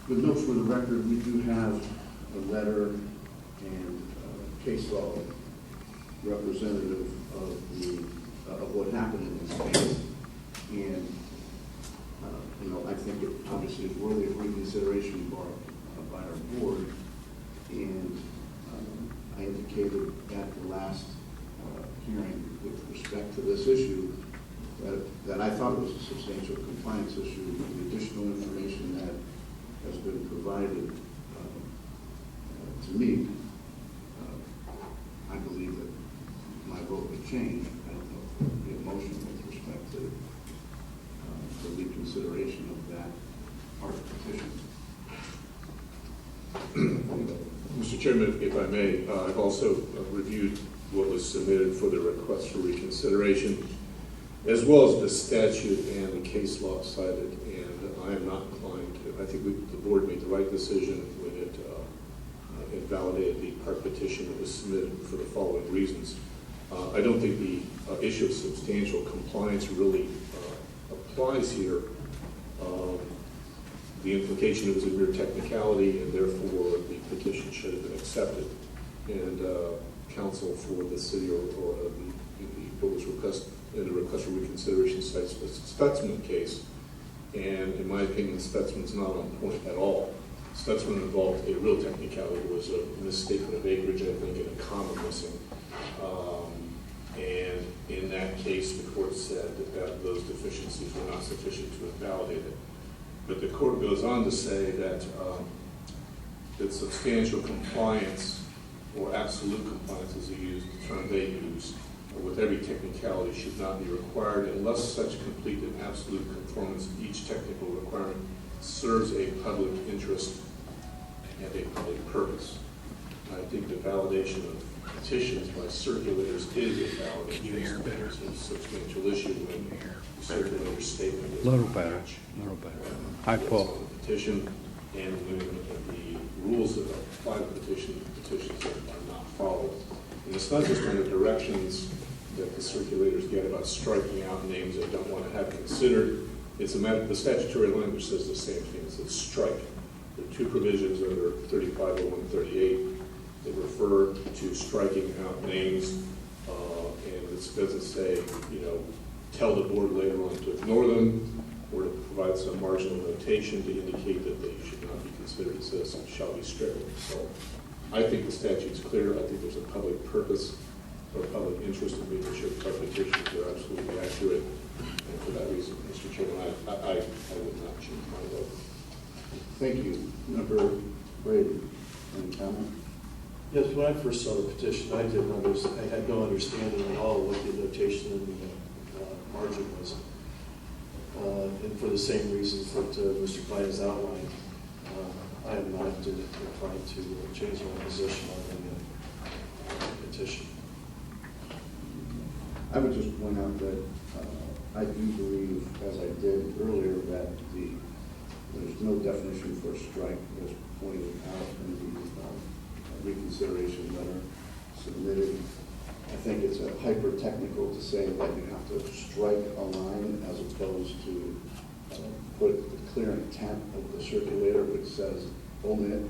With note for the record, we do have a letter and case law representative of what happened in this case. And, I think it obviously is worthy of reconsideration by our board. And I indicated at the last hearing with respect to this issue that I thought it was a substantial compliance issue. The additional information that has been provided to me, I believe that my vote would change. I don't know if there would be a motion with respect to the reconsideration of that part of the petition. Mr. Chairman, if I may, I've also reviewed what was submitted for the request for reconsideration, as well as the statute and the case law cited, and I am not inclined to. I think the board made the right decision when it invalidated the part petition that was submitted for the following reasons. I don't think the issue of substantial compliance really applies here. The implication it was a mere technicality, and therefore the petition should have been accepted. And counsel for the city or what was requested in the request for reconsideration cites the Stutzman case, and in my opinion, Stutzman's not on point at all. Stutzman involved a real technicality. It was a misstatement of acreage, I think, and a comma missing. And in that case, the court said that those deficiencies were not sufficient to invalidate it. But the court goes on to say that substantial compliance, or absolute compliance as the term they use, with every technicality should not be required unless such complete and absolute conformance to each technical requirement serves a public interest and a public purpose. I think the validation of petitions by circulators is a valid interest. It's a substantial issue when the circulator statement is little better. High pull. Petition, and when the rules that apply to petitions are not followed. And it's not just on the directions that the circulators get about striking out names they don't want to have considered. It's a matter, the statutory language says the same thing. It says strike. There are two provisions under 350138 that refer to striking out names, and it doesn't say, tell the board later on to ignore them or to provide some marginal notation to indicate that they should not be considered. It says shall be stricken. So I think the statute's clear. I think there's a public purpose or public interest in making sure the petitions are absolutely accurate. And for that reason, Mr. Chairman, I would not change my vote. Thank you. Member Brady, any comment? Yes, when I first saw the petition, I had no understanding at all what the notation in the margin was. And for the same reasons that Mr. Klein has outlined, I am not inclined to change my position on the petition. I would just point out that I do believe, as I did earlier, that there's no definition for a strike as pointed out in the reconsideration letter submitted. I think it's a hyper-technical to say that you have to strike a line as opposed to put the clear intent of the circulator, which says omit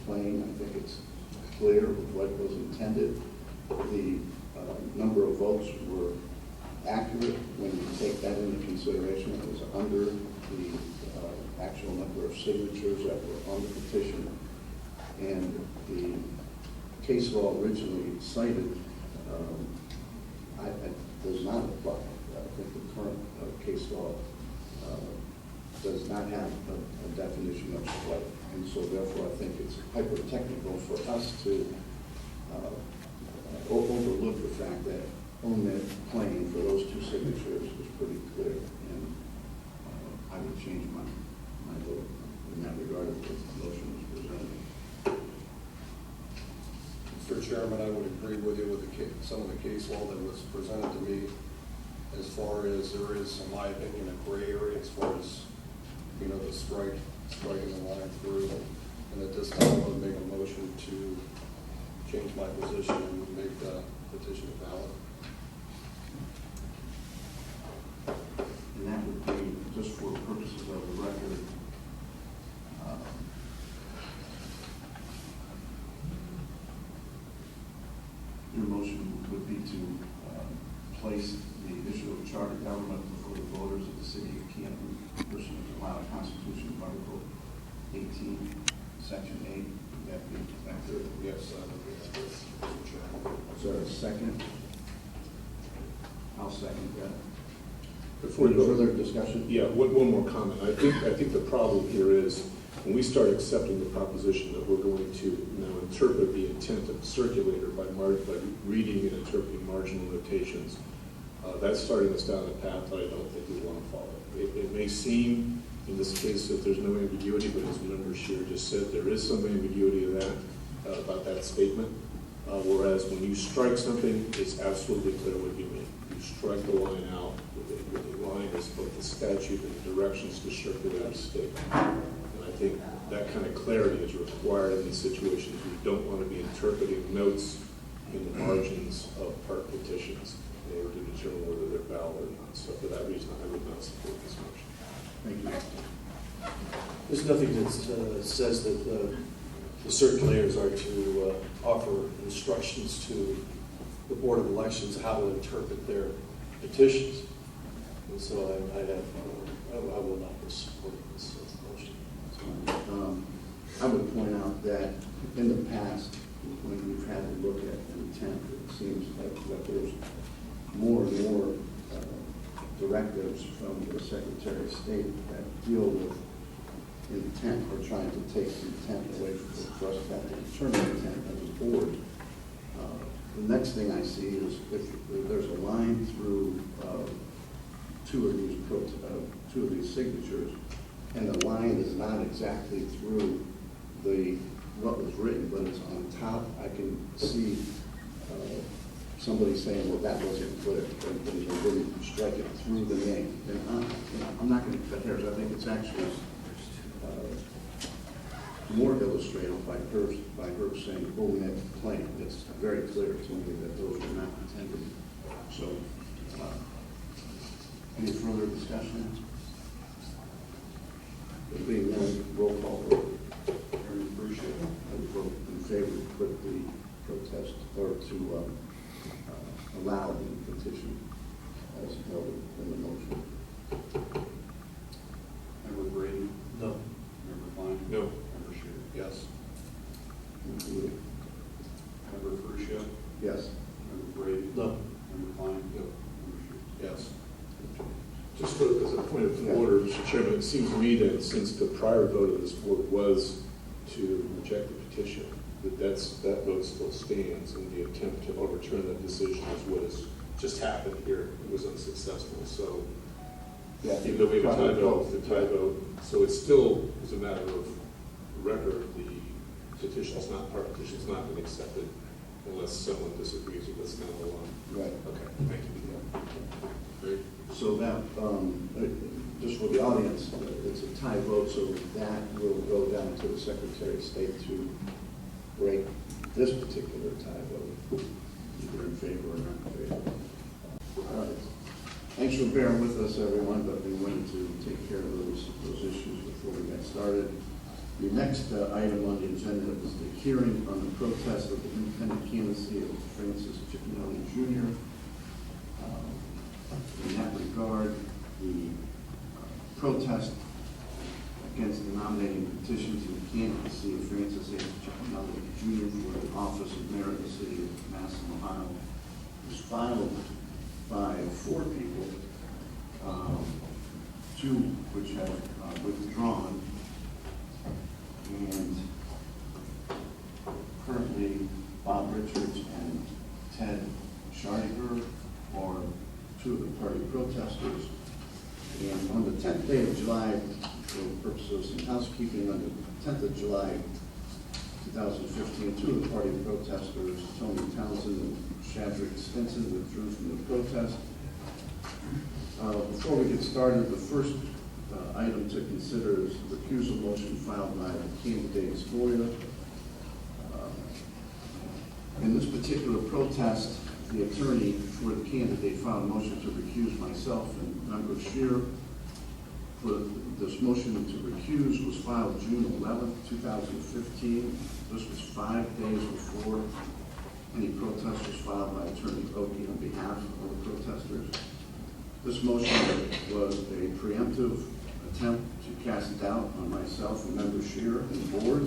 plain. I think it's clear what was intended. The number of votes were accurate when you take that into consideration. It was under the actual number of signatures that were on the petition. And the case law originally cited does not apply. I think the current case law does not have a definition of strike. And so therefore I think it's hyper-technical for us to overlook the fact that omit plain for those two signatures is pretty clear. And I would change my vote in that regard if the motion was presented. Mr. Chairman, I would agree with you with some of the case law that was presented to me, as far as there is, in my opinion, a gray area as far as, the striking the line through. And at this time, I would make a motion to change my position and make the petition valid. And that would be, just for purposes of the record, place the issue of charter government before the voters of the city of Canton pursuant to Ohio Constitution, Article 18, Section 8. Would that be accurate? Yes, I agree with that, Mr. Chairman. Is there a second? I'll second that. Before you Any go, further discussion? yeah, one more comment. I think the problem here is when we start accepting the proposition that we're going to now interpret the intent of the circulator by reading and interpreting marginal notations, that's starting us down a path that I don't think we want to follow. It may seem in this case that there's no ambiguity, but as Member Scheer just said, there is some ambiguity of that, about that statement. Whereas when you strike something, it's absolutely clear what you mean. You strike the line out, the line is both the statute and the directions to circulate a statement. And I think that kind of clarity is required in these situations. We don't want to be interpreting notes in the margins of part petitions in order to determine whether they're valid or not. So for that reason, I would not support this motion. Thank you. There's nothing that says that the circulators are to offer instructions to the Board of Elections how to interpret their petitions. And so I will not be supporting this motion. I would point out that in the past, when we've had to look at intent, it seems like that there's more and more directives from the Secretary of State that deal with intent or trying to take intent away from us having to determine intent as a board. The next thing I see is if there's a line through two of these signatures, and the line is not exactly through what was written, but it's on top. I can see somebody saying, well, that wasn't good, and they didn't strike it through the name. And I'm not going to cut hairs. I think it's actually more illustrative by her saying, oh, we have a claim. It's very clear to me that those were not intended. So, any further discussion? There being no roll call vote. Very appreciate it. I would vote in favor to put the protest or to allow the petition as noted in the motion. Member Brady? No. Member Klein? No. Member Scheer? Yes. Member Fruscia? Yes. Member Brady? No. Member Klein? No. Member Scheer? Yes. Just as a point of order, Mr. Chairman, it seems to me that since the prior vote of this board was to reject the petition, that vote still stands, and the attempt to overturn that decision is what has just happened here. It was unsuccessful. So Yeah. even though we have a tie vote, so it still is a matter of record. The petition's not been accepted unless someone disagrees with us down the line. Right. Okay, thank you. Great. So that, just for the audience, it's a tie vote, so that will go down to the Secretary of State to break this particular tie vote, either in favor or not in favor. All right. Thanks for bearing with us, everyone, but we wanted to take care of those issues before we get started. The next item on the agenda is the hearing on the protest of the independent candidacy of Francis Chipinelli Jr. In that regard, the protest against the nominating petition to the candidacy of Francis H. Chipinelli Jr. for the office of mayor of the city of Madison, Ohio, was filed by 4 people, 2 which have withdrawn, and currently Bob Richards and Ted Schardiger are 2 of the party protesters. And on the 10th day of July, for the purpose of some housekeeping, on the 10th of July, 2015, 2 of the party protesters, Tony Townsend and Shadrick Stinson, withdrew from the protest. Before we get started, the first item to consider is the recusal motion filed by the candidate's lawyer. In this particular protest, the attorney for the candidate filed a motion to recuse myself and Member Scheer. This motion to recuse was filed June 11th, 2015. This was 5 days before any protesters filed by Attorney Oki on behalf of the protesters. This motion was a preemptive attempt to cast doubt on myself and Member Scheer and the board.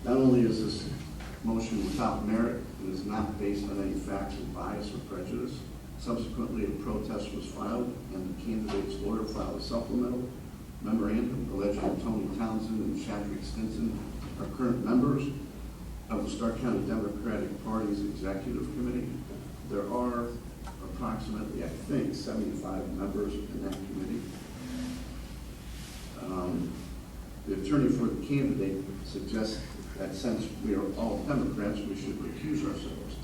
Not only is this motion without merit and is not based on any facts of bias or prejudice, subsequently a protest was filed and the candidate's lawyer filed a supplemental memorandum alleging Tony Townsend and Shadrack Stinson are current members of the Stark County Democratic Party's Executive Committee. There are approximately, I think, 75 members in that committee. The attorney for the candidate suggests that since we are all Democrats, we should recuse ourselves.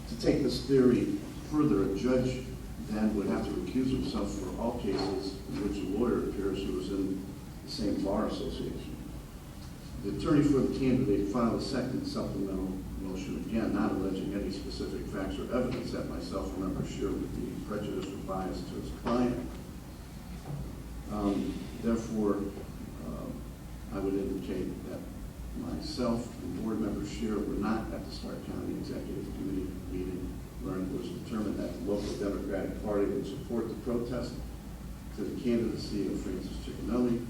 To take this theory further, a judge then would have to recuse himself for all cases in which a lawyer appears who is in the same bar association. The attorney for the candidate filed a second supplemental motion, again, not alleging any specific facts or evidence that myself and Member Scheer would be prejudiced or biased to his client. Therefore, I would indicate that myself and Board Member Scheer were not at the Stark County Executive Committee meeting where it was determined that the local Democratic Party would support the protest to the candidacy of Francis Ciccinelli.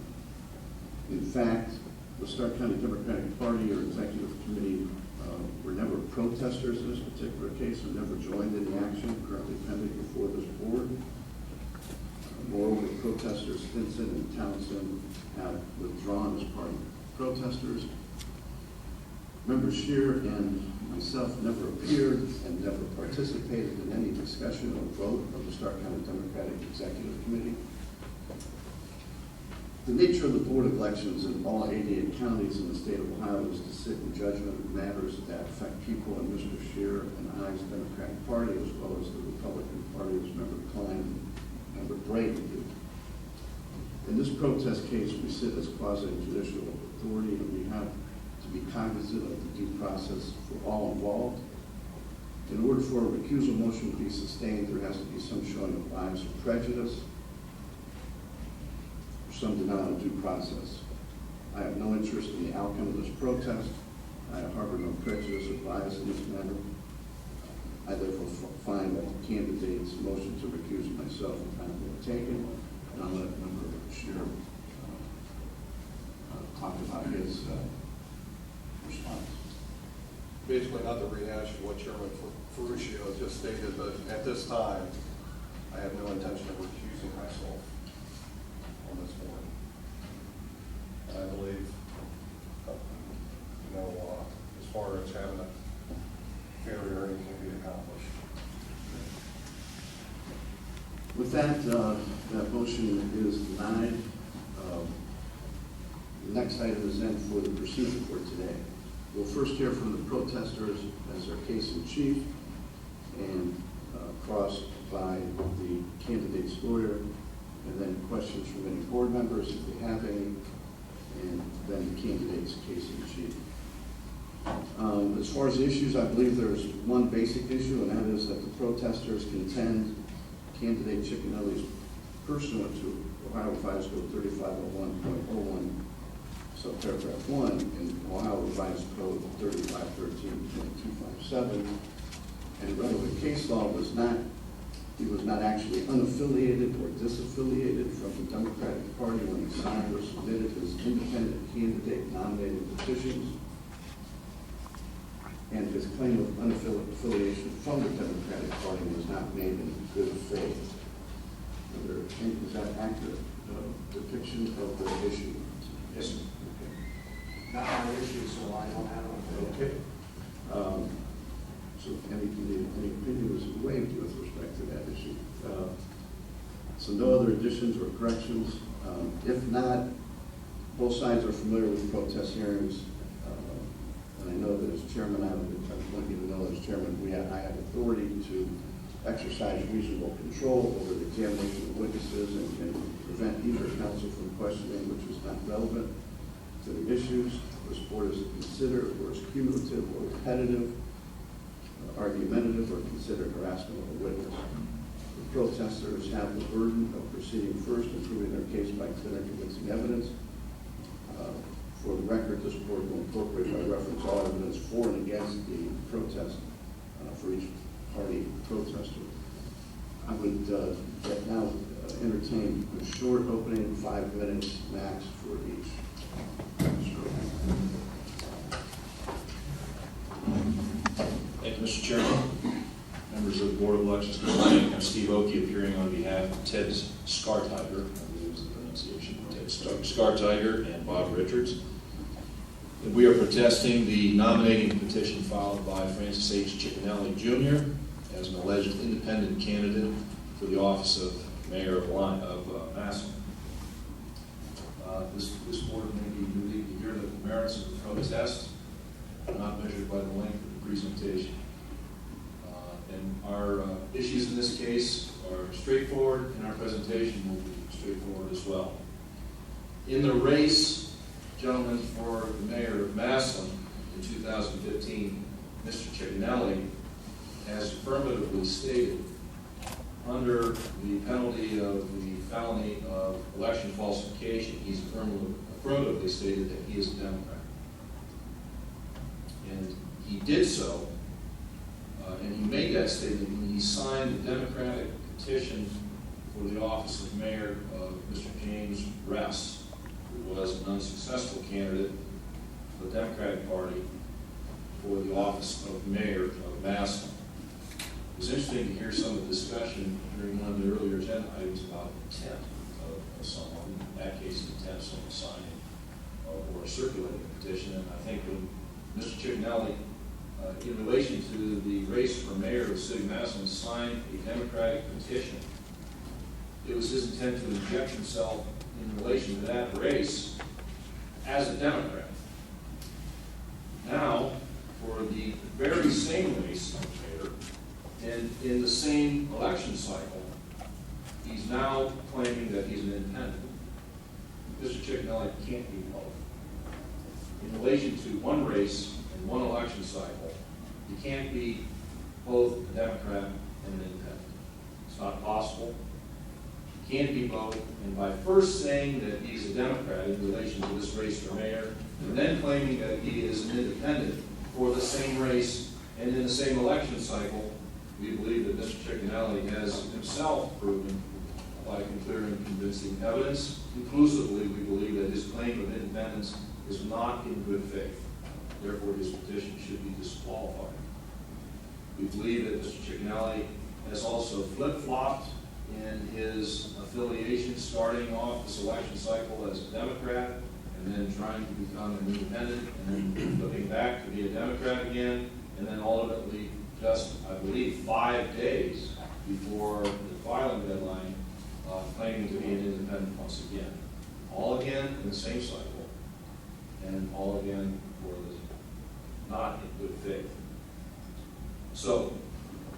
In fact, the Stark County Democratic Party or Executive Committee were never protesters in this particular case and never joined in the action currently pending before this board. Moreover, protesters Stinson and Townsend have withdrawn as part of protesters. Member Scheer and myself never appeared and never participated in any discussion or vote of the Stark County Democratic Executive Committee. The nature of the Board of Elections in all 88 counties in the state of Ohio is to sit in judgment of matters that affect people in Mr. Scheer and I's Democratic Party, as well as the Republican Party, as Member Klein and Member Brady do. In this protest case, we sit as quasi-judicial authority, and we have to be cognizant of the due process for all involved. In order for a recusal motion to be sustained, there has to be some showing of bias or prejudice, some denial of due process. I have no interest in the outcome of this protest. I harbor no prejudice or bias in this matter. I therefore find that the candidate's motion to recuse myself has not been taken, and I'll let Member Scheer talk about his response. Basically, not to rehash what Chairman Ferruccio just stated, but at this time, I have no intention of recusing myself on this board. And I believe, as far as having a fair hearing can be accomplished. With that, that motion is denied. The next item is then for the procedure for today. We'll first hear from the protesters as their case in chief, and crossed by the candidate's lawyer, and then questions from any board members if they have any, and then the candidate's case in chief. As far as the issues, I believe there's one basic issue, and that is that the protesters contend candidate Ciccinelli's pursuant to Ohio Revised Code 3501.01, subparagraph 1, and Ohio Revised Code 3513.257, and relevant case law was not, he was not actually unaffiliated or disaffiliated from the Democratic Party when he signed or submitted his independent candidate nominating petitions, and his claim of unaffiliation from the Democratic Party was not made in good faith. Is that accurate depiction of the issue? Yes. Okay. Not my issue, so I don't have one. Okay. So any opinion was waived with respect to that issue. So no other additions or corrections. If not, both sides are familiar with protest hearings. And I know that as chairman, I want you to know that as chairman, I have authority to exercise reasonable control over the examination of witnesses and can prevent either counsel from questioning which is not relevant to the issues. This board is to consider or is cumulative or repetitive, argumentative, or considered harassment of a witness. The protesters have the burden of proceeding first and proving their case by clear and convincing evidence. For the record, this board will incorporate by reference all evidence for and against the protest for each party protester. I would now entertain a short opening, 5 minutes max for each. Thank you, Mr. Chairman. Members of the Board of Elections Committee, I'm Steve Oakey, appearing on behalf of Ted Scartiger, I believe is the pronunciation, Ted Scartiger and Bob Richards. And we are protesting the nominating petition filed by Francis H. Ciccinelli Jr. as an alleged independent candidate for the office of Mayor of Massillon. This board may be relieved to hear that the merits of the protest are not measured by the length of the presentation. And our issues in this case are straightforward, and our presentation will be straightforward as well. In the race, gentlemen, for the mayor of Massillon in 2015, Mr. Ciccinelli has affirmatively stated, under the penalty of the felony of election falsification, he's affirmatively stated that he is a Democrat. And he did so, and he made that statement when he signed the Democratic petition for the office of mayor of Mr. James Ress, who was an unsuccessful candidate for the Democratic Party for the office of mayor of Massillon. It was interesting to hear some of the discussion during one of the earlier agenda items about intent of someone, in that case, the intent of someone signing or circulating a petition. And I think when Mr. Ciccinelli, in relation to the race for mayor of the city of Massillon, signed a Democratic petition, it was his intent to inject himself in relation to that race as a Democrat. Now, for the very same race of mayor, and in the same election cycle, he's now claiming that he's an independent. Mr. Ciccinelli can't be both. In relation to one race and one election cycle, you can't be both a Democrat and an independent. It's not possible. You can't be both. And by first saying that he's a Democrat in relation to this race for mayor, and then claiming that he is an independent for the same race and in the same election cycle, we believe that Mr. Ciccinelli has himself proven by clear and convincing evidence. Conclusively, we believe that his claim of independence is not in good faith. Therefore, his petition should be disqualified. We believe that Mr. Ciccinelli has also flip-flopped in his affiliation, starting off this election cycle as a Democrat, and then trying to become an independent, and then flipping back to be a Democrat again, and then ultimately, just, I believe, 5 days before the filing deadline, claiming to be an independent once again. All again in the same cycle, and all again for the not in good faith. So,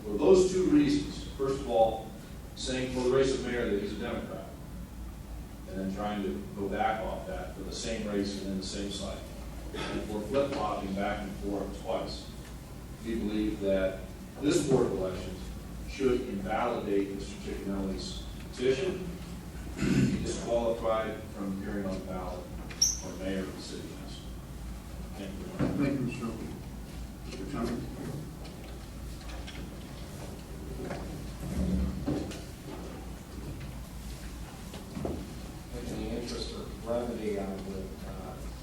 for those two reasons, first of all, saying for the race of mayor that he's a Democrat, and then trying to go back off that for the same race and in the same cycle, and for flip-flopping back and forth twice, we believe that this Board of Elections should invalidate Mr. Ciccinelli's petition, be disqualified from appearing on the ballot for mayor of the city council. Thank you. Thank you, Mr. Oakey. Mr. Thomas? In the interest of brevity, I would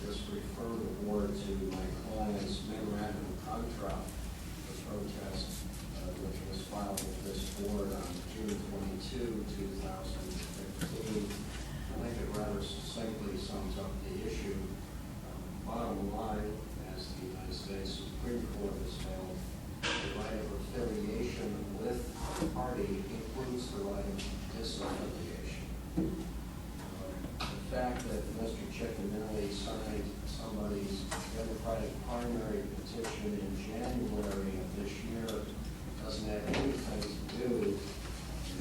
just refer the board to my client's memorandum of contract for protest, which was filed with this board on June 22, 2015. I think it rather succinctly sums up the issue. Bottom line, as the United States Supreme Court has held, the right of affiliation with the party includes the right of disaffiliation. The fact that Mr. Ciccinelli signed somebody's Democratic primary petition in January of this year doesn't have anything to do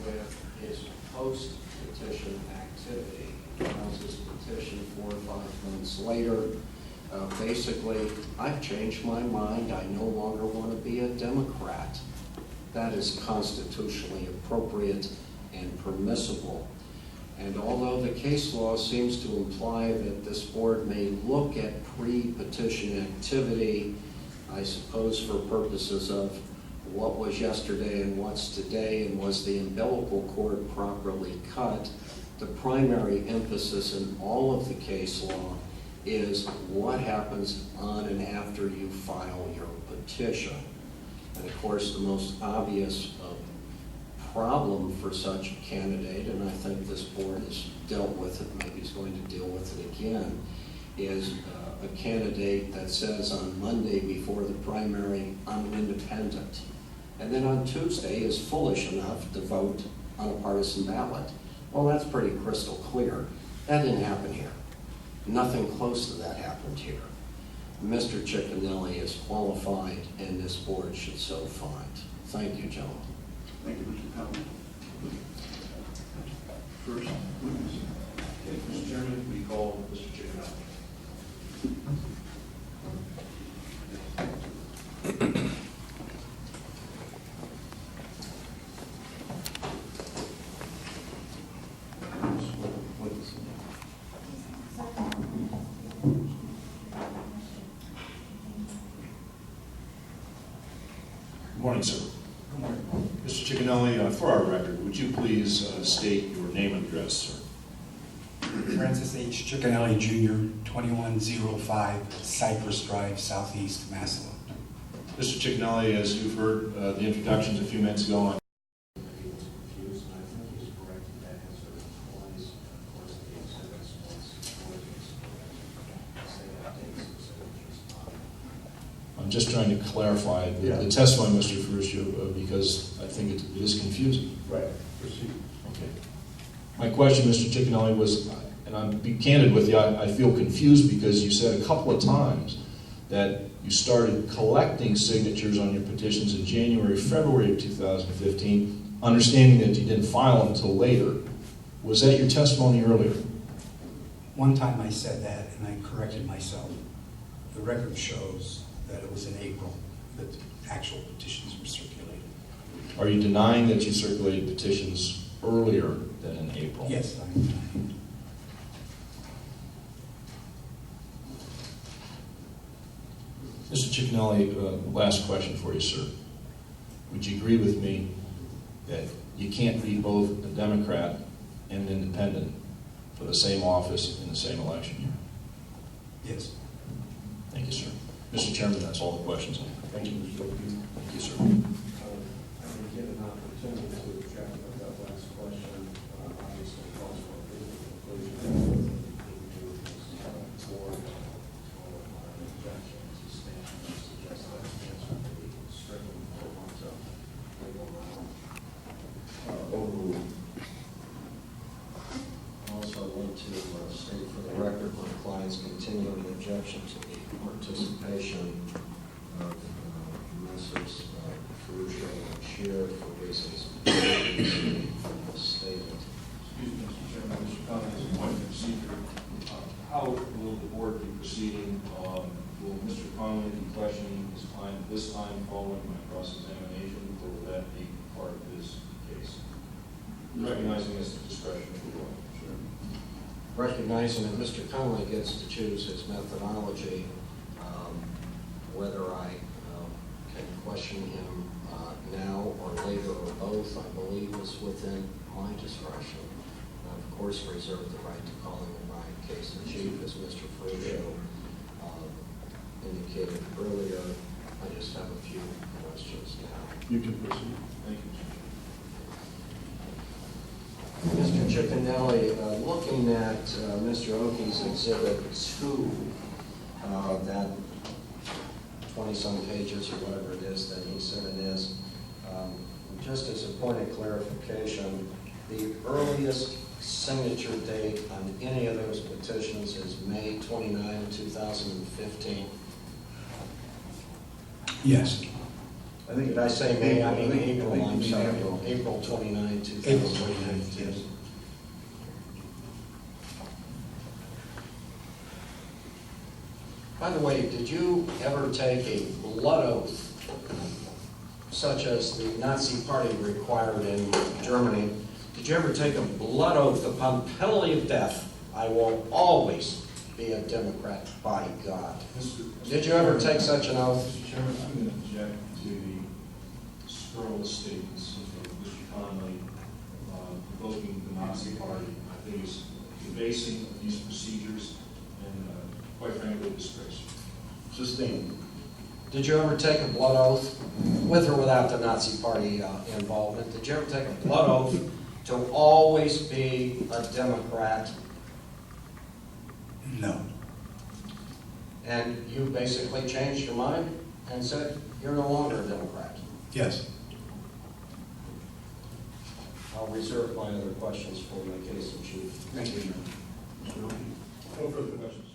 with his post-petition activity. He files his petition 4 or 5 months later. Basically, I've changed my mind. I no longer want to be a Democrat. That is constitutionally appropriate and permissible. And although the case law seems to imply that this board may look at pre-petition activity, I suppose for purposes of what was yesterday and what's today, and was the umbilical cord properly cut, the primary emphasis in all of the case law is what happens on and after you file your petition. And of course, the most obvious problem for such a candidate, and I think this board has dealt with it, maybe is going to deal with it again, is a candidate that says on Monday before the primary, I'm independent, and then on Tuesday is foolish enough to vote on a partisan ballot. Well, that's pretty crystal clear. That didn't happen here. Nothing close to that happened here. Mr. Ciccinelli is qualified, and this board should so find. Thank you, gentlemen. Thank you, Mr. Conley. First witness. Okay, Mr. Chairman, we call Mr. Ciccinelli. Good morning, sir. Good morning. Mr. Ciccinelli, for our record, would you please state your name and address, sir? Francis H. Ciccinelli Jr., 2105 Cypress Drive, Southeast Massillon. Mr. Ciccinelli, as you've heard the introductions a few minutes ago on I'm just trying to clarify the testimony, Mr. Ferruccio, because I think it is confusing. Right. Proceed. Okay. My question, Mr. Ciccinelli, was, and I'll be candid with you, I feel confused because you said a couple of times that you started collecting signatures on your petitions in January, February of 2015, understanding that you didn't file until later. Was that your testimony earlier? One time I said that, and I corrected myself. The record shows that it was in April that the actual petitions were circulated. Are you denying that you circulated petitions earlier than in April? Yes, I am. Mr. Ciccinelli, last question for you, sir. Would you agree with me that you can't be both a Democrat and an independent for the same office in the same election year? Yes. Thank you, sir. Mr. Chairman, that's all the questions I have. Thank you, Mr. Oakley. Thank you, sir. I would give an opportunity to check with that last question. Obviously, calls for a conclusion. Board or objections to stand and suggest that answer to be strictly for legal matter. Overruled. Also, I want to state for the record my client's continuing objection to the participation of Messrs. Ferruccio and Shear for reasons stated. Excuse me, Mr. Chairman, Mr. Conley, as a point of procedure, how will the board be proceeding? Will Mr. Conley be questioning his client this time following my cross-examination, or will that be part of his case? Recognizing his discretion of the board. Sure. Recognizing that Mr. Conley gets to choose his methodology, whether I can question him now or later or both, I believe is within my discretion. Of course, reserve the right to call him my case in chief, as Mr. Ferruccio indicated earlier. I just have a few questions now. You can proceed. Thank you, Mr. Ciccinelli, looking at Mr. Oakey's Exhibit 2, that 20-some pages or whatever it is that he said it is, just as a point of clarification, the earliest signature date on any of those petitions is May 29, 2015. Yes. I think Did I say May? I mean April, I I'm think sorry. April. April 29, April 29, 2015. yes. By the way, did you ever take a blood oath, such as the Nazi Party required in Germany, Did you ever take a blood oath upon penalty of death? I will always be a Democrat, by God. Did you ever take such an oath? Mr. Chairman, I'm going to object to the scurrilous statements of Mr. Conley invoking the Nazi Party. I think it's debasing of these procedures and, quite frankly, disgraceful. Justine, did you ever take a blood oath, with or without the Nazi Party involvement? Did you ever take a blood oath to always be a Democrat? No. And you basically changed your mind and said you're no longer a Democrat? Yes. I'll reserve my other questions for my case in chief. Thank you. No further questions.